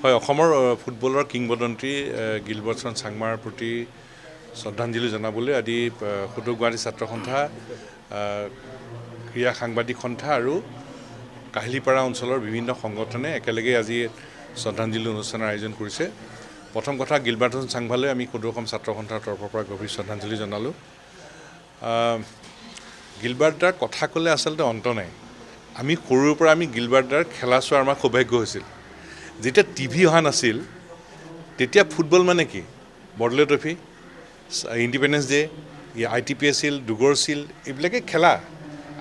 হয়, অসমৰ ফুটবলৰ কিংবদন্তি গিলবাৰ্টছন চাংমাৰ প্ৰতি শ্ৰদ্ধাঞ্জলি জনাবলৈ আদি সুদূৰ গুৱাহাটী ছাত্ৰ সন্থা, ক্ৰীড়া সাংবাদিক সন্থা আৰু কাহিলীপাৰা অঞ্চলৰ বিভিন্ন সংগঠনে একেলগে আজি শ্ৰদ্ধাঞ্জলি অনুষ্ঠানৰ আয়োজন কৰিছে। প্ৰথম কথা, গিলবাৰ্টছন চাংমালৈ আমি সুদূৰ অসম ছাত্ৰ সন্থাৰ তৰফৰ পৰা গভীৰ শ্ৰদ্ধাঞ্জলি জনালোঁ। গিলবাৰ্টদাৰ কথা ক'লে আচলতে অন্ত নাই। আমি সৰুৰ পৰা গিলবাৰ্টদাৰ খেলা চোৱাৰ আমাৰ সৌভাগ্য হৈছিল। যেতিয়া টিভি অহা নাছিল তেতিয়া ফুটবল মানে কি, Bordoloi trophy, independence day, ITP আছিল, দুগৰ আছিল, এইবিলাকে খেলা।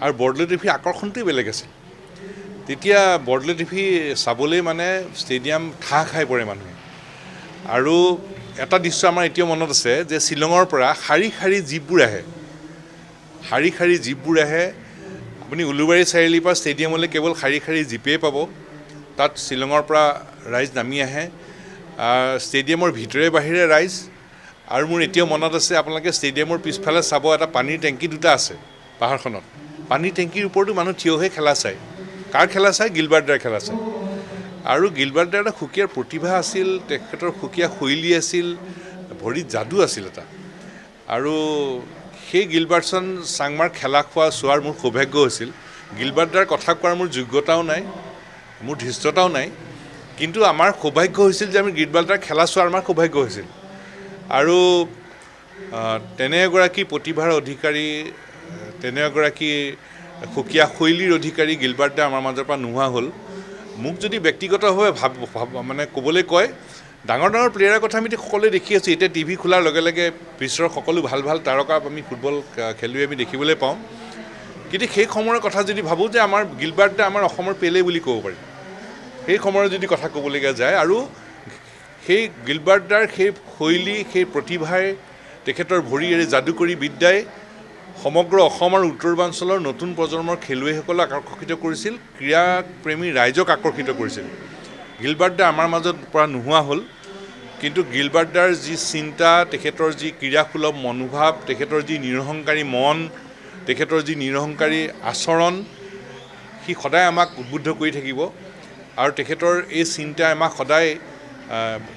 আৰু বৰদলৈ ট্ৰফিৰ আকৰ্ষণটোৱে বেলেগ আছিল। তেতিয়া বৰদলৈ ট্ৰফি চাবলৈ মানে ষ্টেডিয়াম ঠাহ খাই পৰে মানুহে। আৰু এটা দৃশ্য আমাৰ এতিয়াও মনত আছে যে শ্বিলঙৰ পৰা শাৰী শাৰী জীপবোৰ আহে। আপুনি উলুবাৰী চাৰিআলিৰ পৰা ষ্টেডিয়ামলৈ কেৱল শাৰী শাৰী জীপেই পাব। তাত শ্বিলঙৰ পৰা ৰাইজ নামি আহে, ষ্টেডিয়ামৰ ভিতৰে বাহিৰে ৰাইজ। আৰু মোৰ এতিয়াও মনত আছে, আপোনালোকে ষ্টেডিয়ামৰ পিছফালে চাব, এটা পানীৰ টেংকি দুটা আছে পাহাৰখনত। পানীৰ টেংকিৰ ওপৰতো মানুহ থিয় হৈ খেলা চায়। কাৰ খেলা চায়? গিলবাৰ্টদাৰ খেলা চায়। আৰু গিলবাৰ্টদাৰ এটা সুকীয়া প্ৰতিভা আছিল, তেখেতৰ সুকীয়া শৈলী আছিল, ভৰিত যাদু আছিল এটা। আৰু সেই গিলবাৰ্টছন চাংমাৰ খেলা চোৱাৰ মোৰ সৌভাগ্য হৈছিল। গিলবাৰ্টদাৰ কথা কোৱাৰ মোৰ যোগ্যতাও নাই, মোৰ ধৃষ্টতাও নাই, কিন্তু আমাৰ সৌভাগ্য হৈছিল যে আমি গিলবাৰ্টদাৰ খেলা চোৱাৰ আমাৰ সৌভাগ্য হৈছিল। আৰু তেনে এগৰাকী প্ৰতিভাৰ অধিকাৰী, তেনে এগৰাকী সুকীয়া শৈলীৰ অধিকাৰী গিলবাৰ্টদা আমাৰ মাজৰ পৰা নোহোৱা হ'ল। মোক যদি ব্যক্তিগতভাৱে মানে ক'বলৈ কয়, ডাঙৰ ডাঙৰ প্লেয়াৰৰ কথা আমি সকলোৱে দেখি আছোঁ। এতিয়া টিভি খোলাৰ লগে লগে বিশ্বৰ সকলো ভাল ভাল তাৰকা আমি ফুটবল খেলুৱৈ আমি দেখিবলৈ পাওঁ। কিন্তু সেই সময়ৰ কথা যদি ভাবোঁ যে আমাৰ গিলবাৰ্টদা আমাৰ অসমৰ পেলে বুলি ক'ব পাৰি, সেই সময়ৰ যদি কথা ক'বলগীয়া যায়। আৰু সেই গিলবাৰ্টদাৰ সেই শৈলী, সেই প্ৰতিভাই, তেখেতৰ ভৰিৰ যাদুকৰী বিদ্যাই সমগ্ৰ অসম আৰু উত্তৰ পূৰ্বাঞ্চলৰ নতুন প্ৰজন্মৰ খেলুৱৈসকলক আকৰ্ষিত কৰিছিল, ক্ৰীড়াপ্ৰেমী ৰাইজক আকৰ্ষিত কৰিছিল। গিলবাৰ্টদা আমাৰ মাজত পৰা নোহোৱা হ'ল, কিন্তু গিলবাৰ্টদাৰ যি চিন্তা, তেখেতৰ যি ক্ৰীড়াসুলভ মনোভাৱ, তেখেতৰ যি নিৰহংকাৰী মন, তেখেতৰ যি নিৰহংকাৰী আচৰণ, সি সদায় আমাক উদ্বুদ্ধ কৰি থাকিব। আৰু তেখেতৰ এই চিন্তাই আমাক সদায়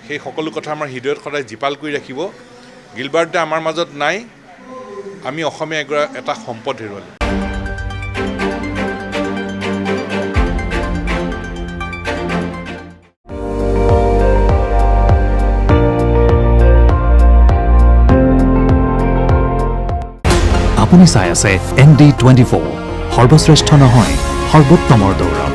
সেই সকলো কথা আমাৰ হৃদয়ত সদায় জীপাল কৰি ৰাখিব। গিলবাৰ্টদা আমাৰ মাজত নাই, আমি অসমীয়া এটা সম্পদ হেৰুৱালোঁ। আপুনি চাই আছে ND24, সৰ্বশ্ৰেষ্ঠ নহয়, সৰ্বোত্তমৰ দৌৰ।